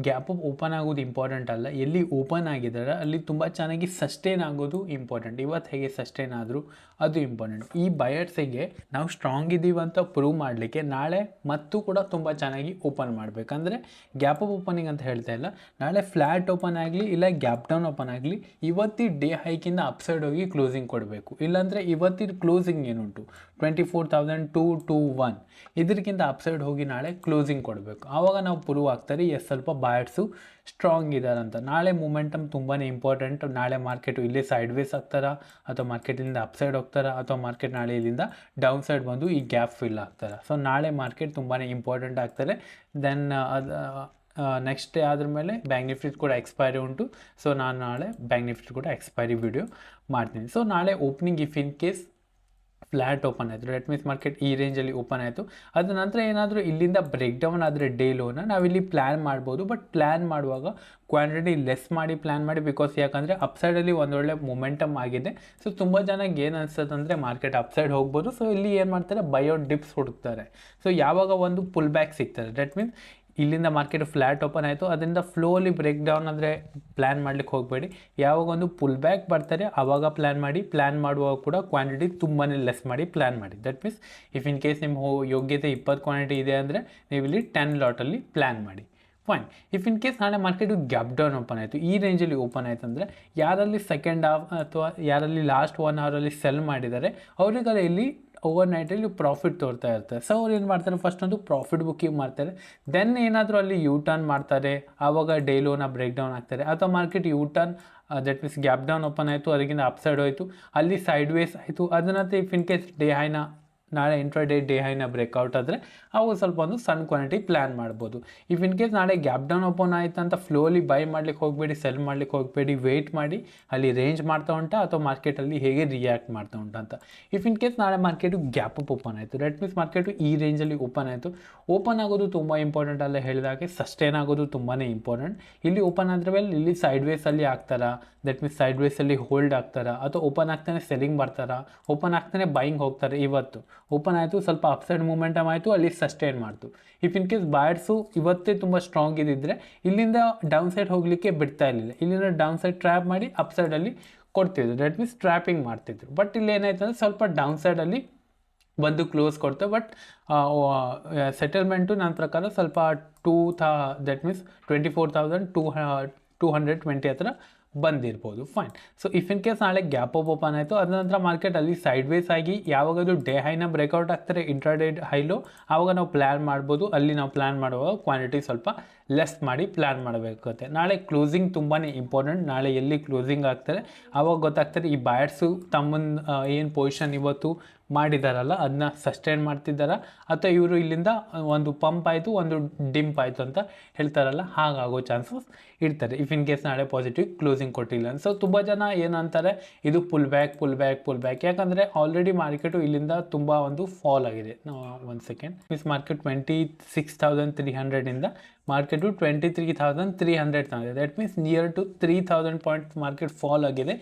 Gap up open ಆಗೋದು important ಅಲ್ಲ, ಎಲ್ಲಿ ಓಪನ್ ಆಗಿದ್ದಾರೆ ಅಲ್ಲಿ ತುಂಬ ಚೆನ್ನಾಗಿ ಸಸ್ಟೈನ್ ಆಗೋದು ಇಂಪಾರ್ಟೆಂಟ್. ಇವತ್ತು ಹೇಗೆ ಸಸ್ಟೈನ್ ಆದರೂ ಅದು ಇಂಪಾರ್ಟೆಂಟ್. ಈ ಬಯರ್ಸಿಗೆ ನಾವು ಸ್ಟ್ರಾಂಗ್ ಇದ್ದೀವಿ ಅಂತ ಪ್ರೂವ್ ಮಾಡಲಿಕ್ಕೆ ನಾಳೆ ಮತ್ತು ಕೂಡ ತುಂಬ ಚೆನ್ನಾಗಿ ಓಪನ್ ಮಾಡಬೇಕಂದ್ರೆ ಗ್ಯಾಪ್ ಅಪ್ ಓಪನಿಂಗ್ ಅಂತ ಹೇಳ್ತಾ ಇಲ್ಲ, ನಾಳೆ ಫ್ಲ್ಯಾಟ್ ಓಪನ್ ಆಗಲಿ ಇಲ್ಲ ಗ್ಯಾಪ್ ಡೌನ್ ಓಪನ್ ಆಗಲಿ ಇವತ್ತಿ ಡೇ ಹೈಕಿಂದ ಅಪ್ಸೈಡ್ ಹೋಗಿ ಕ್ಲೋಸಿಂಗ್ ಕೊಡಬೇಕು. ಇಲ್ಲಾಂದರೆ ಇವತ್ತಿನ ಕ್ಲೋಸಿಂಗ್ ಏನುಂಟು 24,221 ಇದಕ್ಕಿಂತ ಅಪ್ಸೈಡ್ ಹೋಗಿ ನಾಳೆ ಕ್ಲೋಸಿಂಗ್ ಕೊಡಬೇಕು. ಆವಾಗ ನಾವು ಪ್ರೂವ್ ಆಗ್ತಾರೆ ಎಸ್ ಸ್ವಲ್ಪ ಬಾಯರ್ಸು ಸ್ಟ್ರಾಂಗ್ ಇದ್ದಾರಂತ. ನಾಳೆ ಮೂಮೆಂಟಮ್ ತುಂಬಾ ಇಂಪಾರ್ಟೆಂಟ್. ನಾಳೆ ಮಾರ್ಕೆಟು ಇಲ್ಲೇ ಸೈಡ್ ವೇಸ್ ಆಗ್ತಾರಾ ಅಥವಾ ಮಾರ್ಕೆಟಿಂದ ಅಪ್ಸೈಡ್ ಹೋಗ್ತಾರಾ ಅಥವಾ ಮಾರ್ಕೆಟ್ ನಾಳೆ ಇಲ್ಲಿಂದ ಡೌನ್ ಸೈಡ್ ಬಂದು ಈ ಗ್ಯಾಪ್ ಫಿಲ್ ಆಗ್ತಾರೆ. ಸೊ ನಾಳೆ ಮಾರ್ಕೆಟ್ ತುಂಬಾ ಇಂಪಾರ್ಟೆಂಟ್ ಆಗ್ತಾರೆ. ದೆನ್ ಅದು ನೆಕ್ಸ್ಟ್ ಡೇ ಆದ್ರ ಮೇಲೆ ಬ್ಯಾಂಕ್ ನಿಫ್ಟಿ ಕೂಡ ಎಕ್ಸ್ಪೈರಿ ಉಂಟು. ಸೊ ನಾನು ನಾಳೆ ಬ್ಯಾಂಕ್ ನಿಫ್ಟಿ ಕೂಡ ಎಕ್ಸ್ಪೈರಿ ವಿಡಿಯೋ ಮಾಡ್ತೀನಿ. ಸೊ ನಾಳೆ opening if in case flat open ಆಯಿತು, ಡೆಟ್ ಮೀನ್ಸ್ ಮಾರ್ಕೆಟ್ ಈ ರೇಂಜಲ್ಲಿ ಓಪನ್ ಆಯಿತು, ಅದ ನಂತರ ಏನಾದರೂ ಇಲ್ಲಿಂದ ಬ್ರೇಕ್ ಡೌನ್ ಆದರೆ ಡೇ ಲೋನ ನಾವಿಲ್ಲಿ ಪ್ಲ್ಯಾನ್ ಮಾಡ್ಬೋದು. ಬಟ್ ಪ್ಲ್ಯಾನ್ ಮಾಡುವಾಗ ಕ್ವಾಂಟಿಟಿ ಲೆಸ್ ಮಾಡಿ ಪ್ಲ್ಯಾನ್ ಮಾಡಿ, ಬಿಕಾಸ್ ಯಾಕಂದರೆ ಅಪ್ಸೈಡಲ್ಲಿ ಒಂದೊಳ್ಳೆ ಮೊಮೆಂಟಮ್ ಆಗಿದೆ. ಸೊ ತುಂಬ ಜನಕ್ಕೆ ಏನು ಅನ್ಸುತ್ತೆ ಅಂದರೆ ಮಾರ್ಕೆಟ್ ಅಪ್ಸೈಡ್ ಹೋಗ್ಬೋದು. ಸೊ ಇಲ್ಲಿ ಏನು ಮಾಡ್ತಾರೆ, ಬೈ ಔಟ್ ಡಿಪ್ಸ್ ಹುಡುಕ್ತಾರೆ. ಸೊ ಯಾವಾಗ ಒಂದು ಪುಲ್ ಬ್ಯಾಕ್ ಸಿಗ್ತಾರೆ, ಡೆಟ್ ಮೀನ್ಸ್ ಇಲ್ಲಿಂದ ಮಾರ್ಕೆಟ್ ಫ್ಲ್ಯಾಟ್ ಓಪನ್ ಆಯಿತು, ಅದರಿಂದ ಫ್ಲೋಲಿ ಬ್ರೇಕ್ ಡೌನ್ ಅಂದರೆ ಪ್ಲ್ಯಾನ್ ಮಾಡ್ಲಿಕ್ಕೆ ಹೋಗಬೇಡಿ. ಯಾವಾಗ ಒಂದು ಪುಲ್ ಬ್ಯಾಕ್ ಬರ್ತಾರೆ ಆವಾಗ ಪ್ಲ್ಯಾನ್ ಮಾಡಿ. ಪ್ಲ್ಯಾನ್ ಮಾಡುವಾಗ ಕೂಡ ಕ್ವಾಂಟಿಟಿ ತುಂಬಾ ಲೆಸ್ ಮಾಡಿ ಪ್ಲ್ಯಾನ್ ಮಾಡಿ. That means if in case ನಿಮ್ಮ ಯೋಗ್ಯತೆ 20 ಕ್ವಾಂಟಿಟಿ ಇದೆ ಅಂದರೆ ನೀವು ಇಲ್ಲಿ 10 ಲಾಟಲ್ಲಿ ಪ್ಲ್ಯಾನ್ ಮಾಡಿ. ಫೈನ್. ಇಫ್ ಇನ್ ಕೇಸ್ ನಾಳೆ ಮಾರ್ಕೆಟು ಗ್ಯಾಪ್ ಡೌನ್ ಓಪನ್ ಆಯಿತು, ಈ ರೇಂಜಲ್ಲಿ ಓಪನ್ ಆಯಿತು ಅಂದರೆ ಯಾರಲ್ಲಿ ಸೆಕೆಂಡ್ ಹಾಫ್ ಅಥವಾ ಯಾರಲ್ಲಿ ಲಾಸ್ಟ್ 1 ಅವರಲ್ಲಿ ಸೆಲ್ ಮಾಡಿದ್ದಾರೆ ಅವರಿಗೆಲ್ಲ ಇಲ್ಲಿ ಓವರ್ ನೈಟಲ್ಲಿ ಪ್ರಾಫಿಟ್ ತೋರ್ತಾ ಇರ್ತಾರೆ. ಸೊ ಅವ್ರು ಏನು ಮಾಡ್ತಾರೆ, ಫಸ್ಟ್ ಒಂದು ಪ್ರಾಫಿಟ್ ಬುಕ್ಕಿಂಗ್ ಮಾಡ್ತಾರೆ. ದೆನ್ ಏನಾದರೂ ಅಲ್ಲಿ ಯೂ ಟರ್ನ್ ಮಾಡ್ತಾರೆ, ಆವಾಗ ಡೇ ಲೋನ ಬ್ರೇಕ್ ಡೌನ್ ಆಗ್ತಾರೆ. ಅಥವಾ market U turn that means gap down open ಆಯಿತು, ಅದಕ್ಕಿಂತ ಅಪ್ಸೈಡ್ ಹೋಯಿತು, ಅಲ್ಲಿ ಸೈಡ್ ವೇಸ್ ಆಯಿತು, ಅದನ್ನಂತೆ ಇಫ್ ಇನ್ ಕೇಸ್ ಡೇ ಹೈನ ನಾಳೆ ಇಂಟ್ರಾಡೇ ಡೇ ಹೈನ ಬ್ರೇಕ್ಔಟ್ ಆದರೆ ಅವಾಗ ಸ್ವಲ್ಪ ಒಂದು ಸಣ್ಣ ಕ್ವಾಂಟಿಟಿ ಪ್ಲ್ಯಾನ್ ಮಾಡ್ಬೋದು. ಇಫ್ ಇನ್ ಕೇಸ್ ನಾಳೆ ಗ್ಯಾಪ್ ಡೌನ್ ಓಪನ್ ಆಯಿತು ಅಂತ ಫ್ಲೋಲಿ ಬೈ ಮಾಡ್ಲಿಕ್ಕೆ ಹೋಗಬೇಡಿ, ಸೆಲ್ ಮಾಡ್ಲಿಕ್ಕೆ ಹೋಗಬೇಡಿ, ವೆಯ್ಟ್ ಮಾಡಿ ಅಲ್ಲಿ ರೇಂಜ್ ಮಾಡ್ತಾ ಉಂಟಾ ಅಥವಾ ಮಾರ್ಕೆಟಲ್ಲಿ ಹೇಗೆ ರಿಯಾಕ್ಟ್ ಮಾಡ್ತಾ ಉಂಟಾ ಅಂತ. ಇಫ್ ಇನ್ ಕೇಸ್ ನಾಳೆ ಮಾರ್ಕೆಟು ಗ್ಯಾಪ್ ಅಪ್ ಓಪನ್ ಆಯಿತು, ದಟ್ ಮೀನ್ಸ್ ಮಾರ್ಕೆಟು ಈ ರೇಂಜಲ್ಲಿ ಓಪನ್ ಆಯಿತು. ಓಪನ್ ಆಗೋದು ತುಂಬ ಇಂಪಾರ್ಟೆಂಟ್ ಅಲ್ಲ, ಹೇಳಿದಾಗೆ ಸಸ್ಟೈನ್ ಆಗೋದು ತುಂಬಾ ಇಂಪಾರ್ಟೆಂಟ್. ಇಲ್ಲಿ ಓಪನ್ ಆದರೆ ಮೇಲೆ ಇಲ್ಲಿ ಸೈಡ್ ವೇಸಲ್ಲಿ ಆಗ್ತಾರಾ, ದಟ್ ಮೀನ್ಸ್ ಸೈಡ್ ವೇಸಲ್ಲಿ ಹೋಲ್ಡ್ ಆಗ್ತಾರಾ ಅಥವಾ ಓಪನ್ ಆಗ್ತಾನೆ ಸೆಲ್ಲಿಂಗ್ ಬರ್ತಾರಾ, ಓಪನ್ ಆಗ್ತಾನೆ ಬೈಯಿಂಗ್ ಹೋಗ್ತಾರೆ. ಇವತ್ತು ಓಪನ್ ಆಯಿತು, ಸ್ವಲ್ಪ ಅಪ್ಸೈಡ್ ಮೂಮೆಂಟಮ್ ಆಯಿತು, ಅಲ್ಲಿ ಸಸ್ಟೈನ್ ಮಾಡ್ತು. ಇಫ್ ಇನ್ ಕೇಸ್ ಬಾಯರ್ಸು ಇವತ್ತೇ ತುಂಬ ಸ್ಟ್ರಾಂಗ್ ಇದ್ದಿದ್ರೆ ಇಲ್ಲಿಂದ ಡೌನ್ ಸೈಡ್ ಹೋಗಲಿಕ್ಕೆ ಬಿಡ್ತಾ ಇರಲಿಲ್ಲ, ಇಲ್ಲಿಂದ ಡೌನ್ ಸೈಡ್ ಟ್ರ್ಯಾಪ್ ಮಾಡಿ ಅಪ್ಸೈಡಲ್ಲಿ ಕೊಡ್ತಿದ್ರು, ದಟ್ ಮೀನ್ಸ್ ಟ್ರ್ಯಾಪಿಂಗ್ ಮಾಡ್ತಿದ್ರು. ಬಟ್ ಇಲ್ಲಿ ಏನಾಯ್ತು ಅಂದರೆ ಸ್ವಲ್ಪ ಡೌನ್ ಸೈಡಲ್ಲಿ ಬಂದು ಕ್ಲೋಸ್ ಕೊಡ್ತೇವೆ. ಬಟ್ ಸೆಟಲ್ಮೆಂಟು ನನ್ನ ಪ್ರಕಾರ ಸ್ವಲ್ಪ ದಟ್ ಮೀನ್ಸ್ 24,220 ಹತ್ರ ಬಂದಿರ್ಬೋದು. Fine. So if in case ನಾಳೆ ಗ್ಯಾಪ್ ಅಪ್ ಓಪನ್ ಆಯಿತು, ಅದ ನಂತರ ಮಾರ್ಕೆಟ್ ಅಲ್ಲಿ ಸೈಡ್ ವೇಸ್ ಆಗಿ ಯಾವಾಗದು ಡೇ ಹೈನ ಬ್ರೇಕ್ಔಟ್ ಆಗ್ತಾರೆ ಇಂಟ್ರಾಡೇ ಹೈಲೋ, ಆವಾಗ ನಾವು ಪ್ಲ್ಯಾನ್ ಮಾಡ್ಬೋದು. ಅಲ್ಲಿ ನಾವು ಪ್ಲ್ಯಾನ್ ಮಾಡುವಾಗ ಕ್ವಾಂಟಿಟಿ ಸ್ವಲ್ಪ ಲೆಸ್ ಮಾಡಿ ಪ್ಲ್ಯಾನ್ ಮಾಡಬೇಕಾಗುತ್ತೆ. ನಾಳೆ ಕ್ಲೋಸಿಂಗ್ ತುಂಬಾ ಇಂಪಾರ್ಟೆಂಟ್. ನಾಳೆ ಎಲ್ಲಿ ಕ್ಲೋಸಿಂಗ್ ಆಗ್ತಾರೆ ಆವಾಗ ಗೊತ್ತಾಗ್ತಾರೆ ಈ ಬಾಯರ್ಸು ತಮ್ಮನ್ನು ಏನು ಪೊಸಿಷನ್ ಇವತ್ತು ಮಾಡಿದಾರಲ್ಲ ಅದನ್ನ ಸಸ್ಟೈನ್ ಮಾಡ್ತಿದ್ದಾರಾ ಅಥವಾ ಇವರು ಇಲ್ಲಿಂದ ಒಂದು ಪಂಪ್ ಆಯಿತು ಒಂದು ಡಿಂಪ್ ಆಯಿತು ಅಂತ ಹೇಳ್ತಾರಲ್ಲ, ಹಾಗಾಗೋ ಚಾನ್ಸಸ್ ಇರ್ತಾರೆ ಇಫ್ ಇನ್ ಕೇಸ್ ನಾಳೆ ಪಾಸಿಟಿವ್ ಕ್ಲೋಸಿಂಗ್ ಕೊಟ್ಟಿಲ್ಲ. ಸೊ ತುಂಬ ಜನ ಏನಂತಾರೆ ಇದು ಪುಲ್ ಬ್ಯಾಕ್, ಯಾಕಂದರೆ ಆಲ್ರೆಡಿ ಮಾರ್ಕೆಟು ಇಲ್ಲಿಂದ ತುಂಬ ಒಂದು ಫಾಲ್ ಆಗಿದೆ. ಒಂದು ಸೆಕೆಂಡ್, ಮೀನ್ಸ್ ಮಾರ್ಕೆಟ್ 26,300ಇಂದ ಮಾರ್ಕೆಟು 23,300 ತಂದಿದೆ. That means near to 3,000 points market fall ಆಗಿದೆ.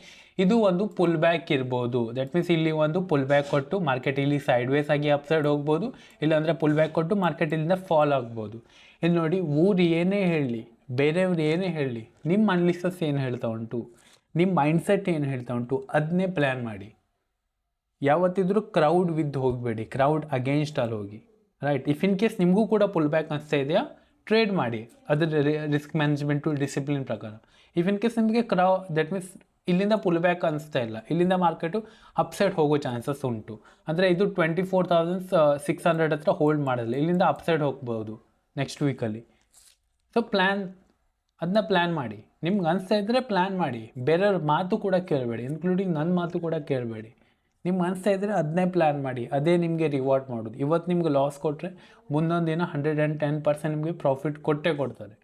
ಇದು ಒಂದು ಪುಲ್ ಬ್ಯಾಕ್ ಇರ್ಬೋದು. ದಟ್ ಮೀನ್ಸ್ ಇಲ್ಲಿ ಒಂದು ಪುಲ್ ಬ್ಯಾಕ್ ಕೊಟ್ಟು ಮಾರ್ಕೆಟ್ ಇಲ್ಲಿ ಸೈಡ್ ವೇಸ್ ಆಗಿ ಅಪ್ಸೈಡ್ ಹೋಗ್ಬೋದು, ಇಲ್ಲಾಂದರೆ ಪುಲ್ ಬ್ಯಾಕ್ ಕೊಟ್ಟು ಮಾರ್ಕೆಟ್ ಇಲ್ಲಿಂದ ಫಾಲ್ ಆಗ್ಬೋದು. ಇಲ್ಲಿ ನೋಡಿ, ಊರು ಏನೇ ಹೇಳಲಿ, ಬೇರೆಯವ್ರು ಏನೇ ಹೇಳಲಿ, ನಿಮ್ಮ ಅನಾಲಿಸಿಸ್ ಏನು ಹೇಳ್ತಾ ಉಂಟು, ನಿಮ್ಮ ಮೈಂಡ್ಸೆಟ್ ಏನು ಹೇಳ್ತಾ ಉಂಟು, ಅದನ್ನೇ ಪ್ಲ್ಯಾನ್ ಮಾಡಿ. ಯಾವತ್ತಿದ್ರೂ ಕ್ರೌಡ್ ವಿತ್ ಹೋಗಬೇಡಿ, ಕ್ರೌಡ್ ಅಗೇನ್ಸ್ಟ್ ಅಲ್ಲಿ ಹೋಗಿ. ರೈಟ್. ಇಫ್ ಇನ್ ಕೇಸ್ ನಿಮಗೂ ಕೂಡ ಪುಲ್ ಬ್ಯಾಕ್ ಅನಿಸ್ತಾ ಇದೆಯಾ, ಟ್ರೇಡ್ ಮಾಡಿ, ಅದರ ರಿಸ್ಕ್ ಮ್ಯಾನೇಜ್ಮೆಂಟು ಡಿಸಿಪ್ಲಿನ್ ಪ್ರಕಾರ. ಇಫ್ ಇನ್ ಕೇಸ್ ನಿಮಗೆ ದಟ್ ಮೀನ್ಸ್ ಇಲ್ಲಿಂದ ಪುಲ್ ಬ್ಯಾಕ್ ಅನಿಸ್ತಾ ಇಲ್ಲ, ಇಲ್ಲಿಂದ ಮಾರ್ಕೆಟು ಅಪ್ಸೈಡ್ ಹೋಗೋ ಚಾನ್ಸಸ್ ಉಂಟು. ಅಂದರೆ ಇದು 24,600 ಹತ್ರ ಹೋಲ್ಡ್ ಮಾಡೋದಿಲ್ಲ, ಇಲ್ಲಿಂದ ಅಪ್ಸೈಡ್ ಹೋಗ್ಬೋದು ನೆಕ್ಸ್ಟ್ ವೀಕಲ್ಲಿ. ಸೊ ಅದನ್ನ ಪ್ಲ್ಯಾನ್ ಮಾಡಿ. ನಿಮ್ಗೆ ಅನಿಸ್ತಾ ಇದ್ದರೆ ಪ್ಲ್ಯಾನ್ ಮಾಡಿ, ಬೇರೆಯವ್ರ ಮಾತು ಕೂಡ ಕೇಳಬೇಡಿ, ಇನ್ಕ್ಲೂಡಿಂಗ್ ನನ್ನ ಮಾತು ಕೂಡ ಕೇಳಬೇಡಿ. ನಿಮ್ಗೆ ಅನಿಸ್ತಾ ಇದ್ದರೆ ಅದನ್ನೇ ಪ್ಲ್ಯಾನ್ ಮಾಡಿ, ಅದೇ ನಿಮಗೆ ರಿವಾರ್ಡ್ ಮಾಡೋದು. ಇವತ್ತು ನಿಮ್ಗೆ ಲಾಸ್ ಕೊಟ್ಟರೆ ಮುಂದೊಂದು ದಿನ 110% ನಿಮಗೆ ಪ್ರಾಫಿಟ್ ಕೊಟ್ಟೇ ಕೊಡ್ತಾರೆ.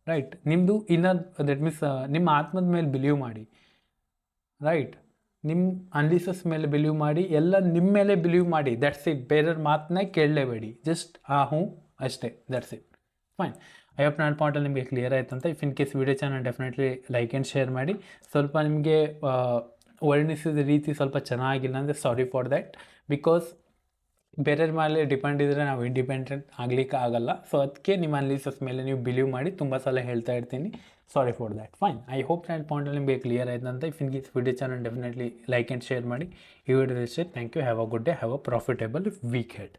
ರೈಟ್. ನಿಮ್ಮದು ಇನ್ನರ್ ದಟ್ ಮೀನ್ಸ್ ನಿಮ್ಮ ಆತ್ಮದ ಮೇಲೆ ಬಿಲೀವ್ ಮಾಡಿ. ರೈಟ್. ನಿಮ್ಮ ಅನಾಲಿಸಿಸ್ ಮೇಲೆ ಬಿಲೀವ್ ಮಾಡಿ, ಎಲ್ಲ ನಿಮ್ಮ ಮೇಲೆ ಬಿಲೀವ್ ಮಾಡಿ. That's it. ಬೇರೆಯವ್ರ ಮಾತನ್ನ ಕೇಳಲೇಬೇಡಿ, ಜಸ್ಟ್ ಹ್ಞೂ ಅಷ್ಟೇ, that's it. Fine. I hope ನನ್ನ ಪಾಯಿಂಟಲ್ಲಿ ನಿಮಗೆ ಕ್ಲಿಯರ್ ಆಯ್ತು ಅಂತ. If in case video channel definitely like and share ಮಾಡಿ. ಸ್ವಲ್ಪ ನಿಮಗೆ ವರ್ಣಿಸಿದ ರೀತಿ ಸ್ವಲ್ಪ ಚೆನ್ನಾಗಿಲ್ಲ ಅಂದರೆ ಸಾರಿ ಫಾರ್ ದ್ಯಾಟ್. ಬಿಕಾಸ್ ಬೇರೆಯವ್ರ ಮೇಲೆ ಡಿಪೆಂಡ್ ಇದ್ದರೆ ನಾವು ಇಂಡಿಪೆಂಡೆಂಟ್ ಆಗಲಿಕ್ಕೆ ಆಗಲ್ಲ. ಸೊ ಅದಕ್ಕೆ ನಿಮ್ಮ ಅನಾಲಿಸಿಸ್ ಮೇಲೆ ನೀವು ಬಿಲೀವ್ ಮಾಡಿ ತುಂಬ ಸಲ ಹೇಳ್ತಾ ಇರ್ತೀನಿ. Sorry for that. Fine, I hope ನನ್ನ ಪಾಯಿಂಟಲ್ಲಿ ನಿಮಗೆ ಕ್ಲಿಯರ್ ಆಯ್ತು ಅಂತ. ಇಫ್ ಇನ್ ಗೀಸ್ video channel definitely like and share ಮಾಡಿ. ಈ ವಿಡಿಯೋ ಇಷ್ಟ. Thank you. Have a good day. Have a profitable week head.